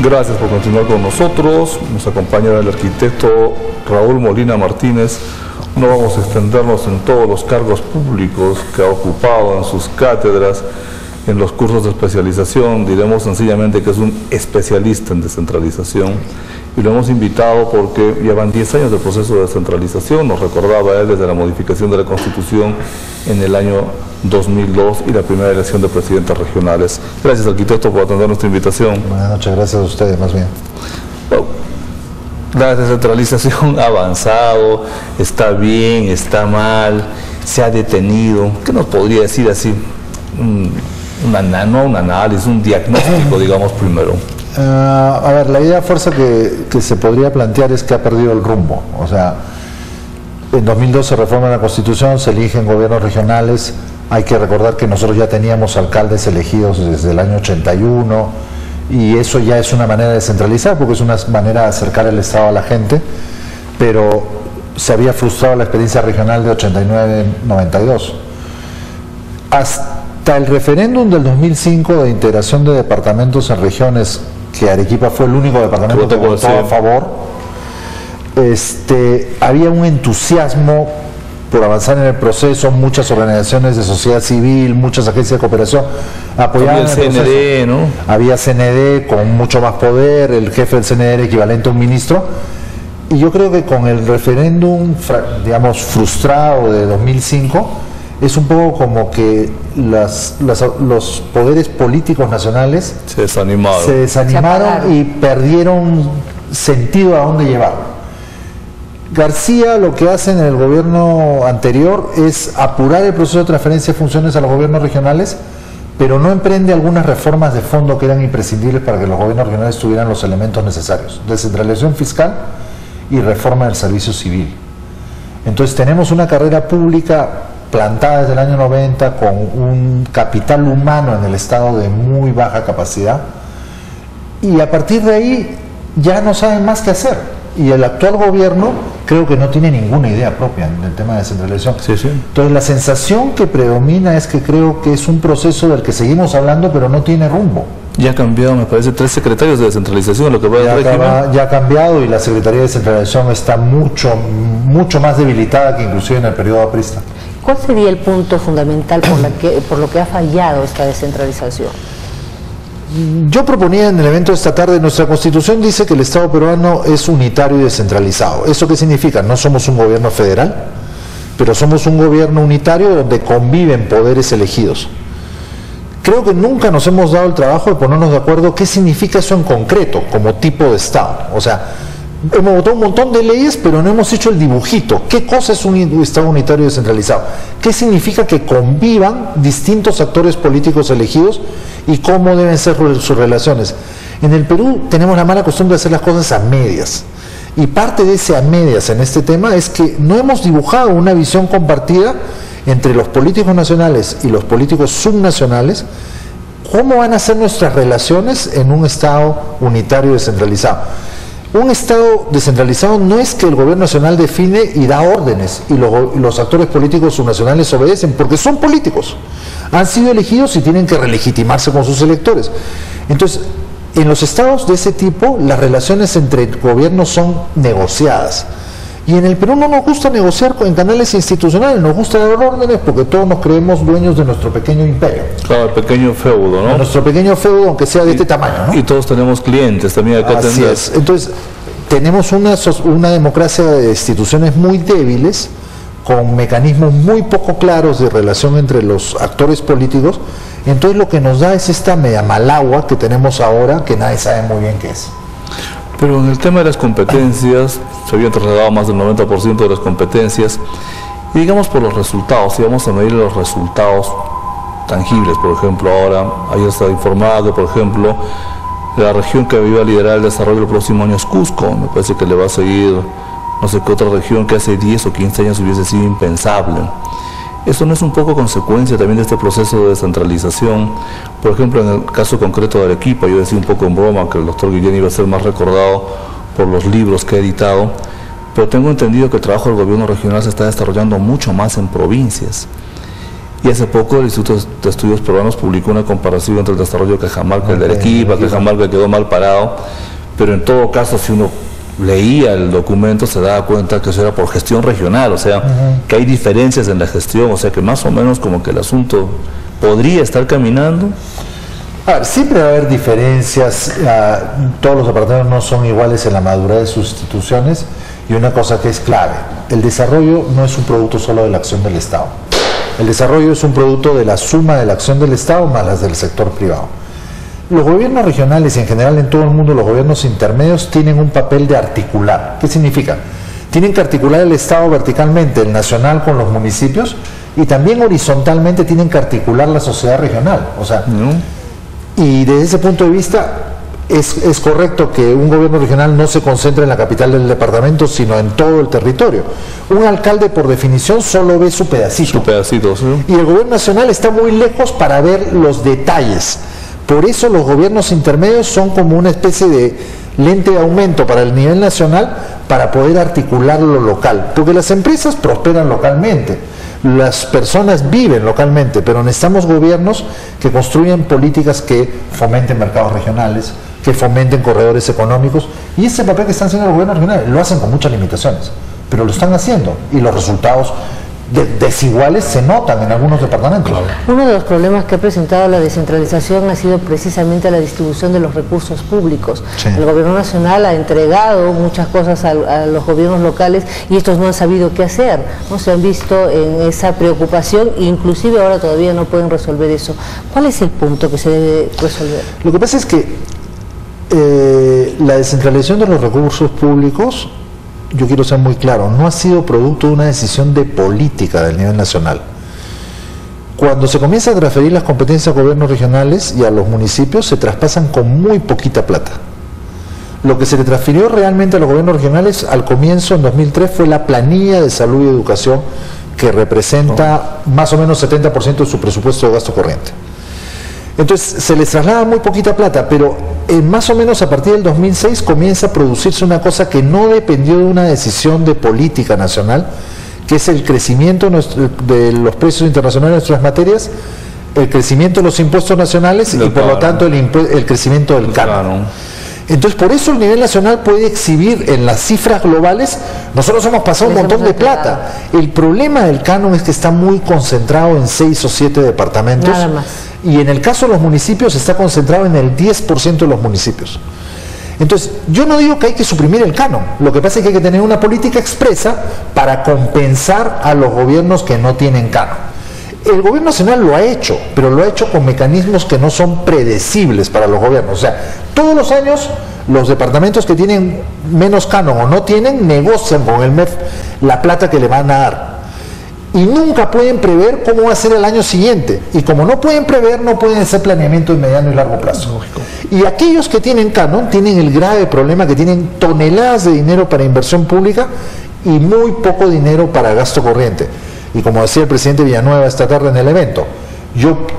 Gracias por continuar con nosotros. Nos acompaña el arquitecto Raúl Molina Martínez. No vamos a extendernos en todos los cargos públicos que ha ocupado en sus cátedras, en los cursos de especialización. Diremos sencillamente que es un especialista en descentralización y lo hemos invitado porque llevan 10 años de proceso de descentralización. Nos recordaba él desde la modificación de la Constitución en el año 2002 y la primera elección de presidentes regionales. Gracias, arquitecto, por atender nuestra invitación. Buenas noches, gracias a ustedes, más bien. La descentralización ha avanzado, está bien, está mal, se ha detenido. ¿Qué nos podría decir así? Un análisis, un diagnóstico, digamos, primero. A ver, la idea fuerza que se podría plantear es que ha perdido el rumbo. O sea, en 2002 se reforma la Constitución, se eligen gobiernos regionales. Hay que recordar que nosotros ya teníamos alcaldes elegidos desde el año 81 y eso ya es una manera de descentralizar porque es una manera de acercar el Estado a la gente, pero se había frustrado la experiencia regional de 89-92. Hasta el referéndum del 2005 de integración de departamentos en regiones, que Arequipa fue el único departamento que votó a favor, había un entusiasmo por avanzar en el proceso, muchas organizaciones de sociedad civil, muchas agencias de cooperación apoyaban el CND, ¿no? Había CND con mucho más poder, el jefe del CND era equivalente a un ministro, y yo creo que con el referéndum, digamos, frustrado de 2005, es un poco como que los poderes políticos nacionales se desanimaron y perdieron sentido a dónde llevar. García lo que hace en el gobierno anterior es apurar el proceso de transferencia de funciones a los gobiernos regionales, pero no emprende algunas reformas de fondo que eran imprescindibles para que los gobiernos regionales tuvieran los elementos necesarios: descentralización fiscal y reforma del servicio civil. Entonces tenemos una carrera pública plantada desde el año 90 con un capital humano en el Estado de muy baja capacidad, y a partir de ahí ya no saben más qué hacer. Y el actual gobierno creo que no tiene ninguna idea propia del tema de descentralización. Entonces la sensación que predomina es que creo que es un proceso del que seguimos hablando pero no tiene rumbo. Ya ha cambiado, me parece, 3 secretarios de descentralización, lo que va del régimen. Ya ha cambiado y la Secretaría de Descentralización está mucho más debilitada que inclusive en el periodo aprista. ¿Cuál sería el punto fundamental por lo que ha fallado esta descentralización? Yo proponía en el evento de esta tarde, nuestra Constitución dice que el Estado peruano es unitario y descentralizado. ¿Eso qué significa? No somos un gobierno federal, pero somos un gobierno unitario donde conviven poderes elegidos. Creo que nunca nos hemos dado el trabajo de ponernos de acuerdo qué significa eso en concreto, como tipo de Estado. O sea, hemos votado un montón de leyes, pero no hemos hecho el dibujito. ¿Qué cosa es un Estado unitario y descentralizado? ¿Qué significa que convivan distintos actores políticos elegidos y cómo deben ser sus relaciones? En el Perú tenemos la mala costumbre de hacer las cosas a medias. Y parte de ese a medias en este tema es que no hemos dibujado una visión compartida entre los políticos nacionales y los políticos subnacionales. ¿Cómo van a ser nuestras relaciones en un Estado unitario y descentralizado? Un Estado descentralizado no es que el gobierno nacional define y da órdenes y los actores políticos subnacionales obedecen, porque son políticos, han sido elegidos y tienen que relegitimarse con sus electores. Entonces, en los estados de ese tipo, las relaciones entre gobiernos son negociadas. Y en el Perú no nos gusta negociar en canales institucionales, nos gusta dar órdenes porque todos nos creemos dueños de nuestro pequeño imperio. Claro, el pequeño feudo, ¿no? De nuestro pequeño feudo, aunque sea de este tamaño, ¿no? Y todos tenemos clientes también acá. Así es. Entonces, tenemos una democracia de instituciones muy débiles, con mecanismos muy poco claros de relación entre los actores políticos. Entonces lo que nos da es esta media malagua que tenemos ahora, que nadie sabe muy bien qué es. Pero en el tema de las competencias, se habían trasladado más del 90% de las competencias, y digamos por los resultados, si vamos a medir los resultados tangibles, por ejemplo, ahora, ayer está informado, por ejemplo, la región que iba a liderar el desarrollo el próximo año es Cusco. Me parece que le va a seguir no sé qué otra región que hace 10 o 15 años hubiese sido impensable. ¿Esto no es un poco consecuencia también de este proceso de descentralización? Por ejemplo, en el caso concreto de Arequipa, yo decía un poco en broma que el doctor Guillén iba a ser más recordado por los libros que ha editado, pero tengo entendido que el trabajo del gobierno regional se está desarrollando mucho más en provincias. Y hace poco el Instituto de Estudios Peruanos publicó una comparación entre el desarrollo de Cajamarca y el de Arequipa. Cajamarca quedó mal parado, pero en todo caso, si uno leía el documento, se daba cuenta que eso era por gestión regional, o sea, que hay diferencias en la gestión, o sea, que más o menos como que el asunto podría estar caminando. A ver, siempre va a haber diferencias, todos los departamentos no son iguales en la madurez de sus instituciones, y una cosa que es clave: el desarrollo no es un producto solo de la acción del Estado. El desarrollo es un producto de la suma de la acción del Estado más las del sector privado. Los gobiernos regionales y en general en todo el mundo los gobiernos intermedios tienen un papel de articular. ¿Qué significa? Tienen que articular el Estado verticalmente, el nacional con los municipios, y también horizontalmente tienen que articular la sociedad regional. O sea, y desde ese punto de vista es correcto que un gobierno regional no se concentre en la capital del departamento, sino en todo el territorio. Un alcalde, por definición, solo ve su pedacito. Su pedacito, sí. Y el gobierno nacional está muy lejos para ver los detalles. Por eso los gobiernos intermedios son como una especie de lente de aumento para el nivel nacional para poder articular lo local. Porque las empresas prosperan localmente, las personas viven localmente, pero necesitamos gobiernos que construyan políticas que fomenten mercados regionales, que fomenten corredores económicos, y ese papel que están haciendo los gobiernos regionales lo hacen con muchas limitaciones, pero lo están haciendo, y los resultados desiguales se notan en algunos departamentos. Uno de los problemas que ha presentado la descentralización ha sido precisamente la distribución de los recursos públicos. Sí. El gobierno nacional ha entregado muchas cosas a los gobiernos locales y estos no han sabido qué hacer, ¿no? Se han visto en esa preocupación e inclusive ahora todavía no pueden resolver eso. ¿Cuál es el punto que se debe resolver? Lo que pasa es que la descentralización de los recursos públicos, yo quiero ser muy claro, no ha sido producto de una decisión de política del nivel nacional. Cuando se comienza a transferir las competencias a gobiernos regionales y a los municipios, se traspasan con muy poquita plata. Lo que se le transfirió realmente a los gobiernos regionales al comienzo, en 2003, fue la planilla de salud y educación, que representa más o menos 70% de su presupuesto de gasto corriente. Entonces se les traslada muy poquita plata, pero más o menos a partir del 2006 comienza a producirse una cosa que no dependió de una decisión de política nacional, que es el crecimiento de los precios internacionales de nuestras materias, el crecimiento de los impuestos nacionales y por lo tanto el crecimiento del canon. Entonces, por eso el nivel nacional puede exhibir en las cifras globales, nosotros hemos pasado un montón de plata. El problema del canon es que está muy concentrado en 6 o 7 departamentos. Nada más. Y en el caso de los municipios está concentrado en el 10% de los municipios. Entonces, yo no digo que hay que suprimir el canon, lo que pasa es que hay que tener una política expresa para compensar a los gobiernos que no tienen canon. El gobierno nacional lo ha hecho, pero lo ha hecho con mecanismos que no son predecibles para los gobiernos. O sea, todos los años los departamentos que tienen menos canon o no tienen, negocian con el MEF la plata que le van a dar. Y nunca pueden prever cómo va a ser el año siguiente. Y como no pueden prever, no pueden hacer planeamiento de mediano y largo plazo. Lógico. Y aquellos que tienen canon tienen el grave problema que tienen toneladas de dinero para inversión pública y muy poco dinero para gasto corriente. Y como decía el presidente Villanueva esta tarde en el evento,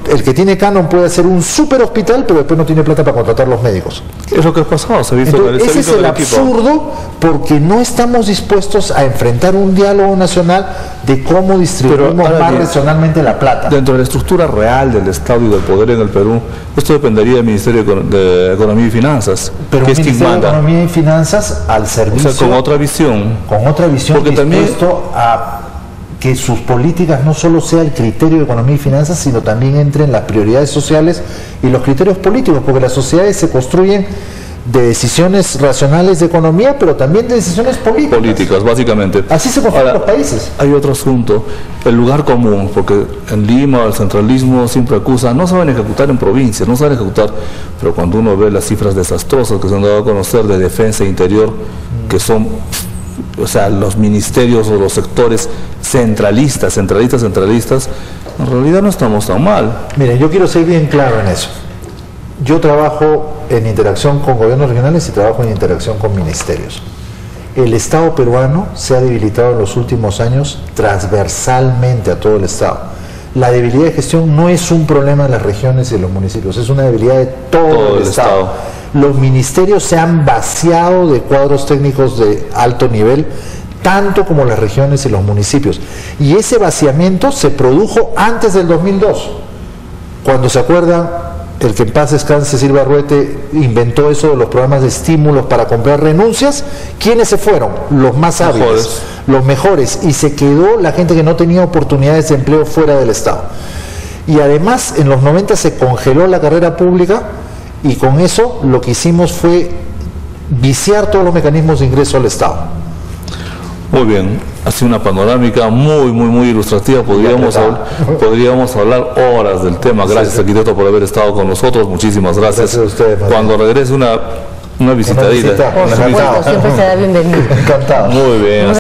el que tiene canon puede hacer un super hospital, pero después no tiene plata para contratar los médicos. Es lo que ha pasado, se ha visto. Entonces, ese es el absurdo, porque no estamos dispuestos a enfrentar un diálogo nacional de cómo distribuimos más racionalmente la plata. Dentro de la estructura real del Estado y del poder en el Perú, esto dependería del Ministerio de Economía y Finanzas. Pero que el Ministerio de Economía y Finanzas al servicio... O sea, con otra visión. Con otra visión, porque dispuesto también, a que sus políticas no solo sea el criterio de economía y finanzas, sino también entren las prioridades sociales y los criterios políticos, porque las sociedades se construyen de decisiones racionales de economía, pero también de decisiones políticas. Políticas, básicamente. Así se construyen los países. Hay otro asunto, el lugar común, porque en Lima el centralismo siempre acusa, no saben ejecutar en provincias, no saben ejecutar, pero cuando uno ve las cifras desastrosas que se han dado a conocer de defensa e interior, que son... O sea, los ministerios o los sectores centralistas, en realidad no estamos tan mal. Miren, yo quiero ser bien claro en eso. Yo trabajo en interacción con gobiernos regionales y trabajo en interacción con ministerios. El Estado peruano se ha debilitado en los últimos años transversalmente a todo el Estado. La debilidad de gestión no es un problema de las regiones y de los municipios, es una debilidad de todo el Estado. Los ministerios se han vaciado de cuadros técnicos de alto nivel tanto como las regiones y los municipios. Y ese vaciamiento se produjo antes del 2002, cuando, ¿se acuerdan? El que en paz descanse, Silva Arruete, inventó eso de los programas de estímulos para comprar renuncias. ¿Quiénes se fueron? Los más hábiles, los mejores, y se quedó la gente que no tenía oportunidades de empleo fuera del Estado. Y además en los 90 se congeló la carrera pública, y con eso lo que hicimos fue viciar todos los mecanismos de ingreso al Estado. Muy bien, ha sido una panorámica muy ilustrativa. Podríamos hablar horas del tema. Gracias, arquitecto, por haber estado con nosotros. Muchísimas gracias. Gracias a ustedes, cuando regrese una visitadita. Por supuesto, siempre será bienvenido. Encantado. Muy bien.